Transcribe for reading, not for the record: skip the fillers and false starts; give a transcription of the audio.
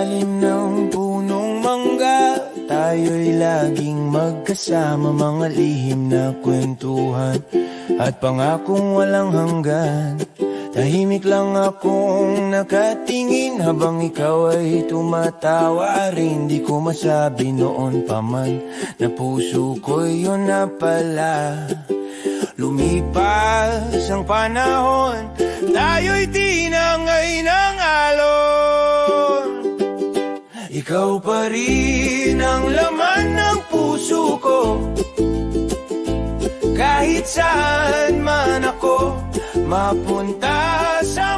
ilalim ng punong mangga, tayo'y laging magkasama, mga lihim na kwentuhan at pangakong walang hanggan. Tahimik lang akong nakatingin habang ikaw ay tumatawa rin. Di ko masabi noon pa man na puso ko'y yun na pala. Lumipas ang panahon, tayo'y tinangay ng alon. Ikaw pa rin ang laman ng puso ko, kahit saan man ako mapunta sa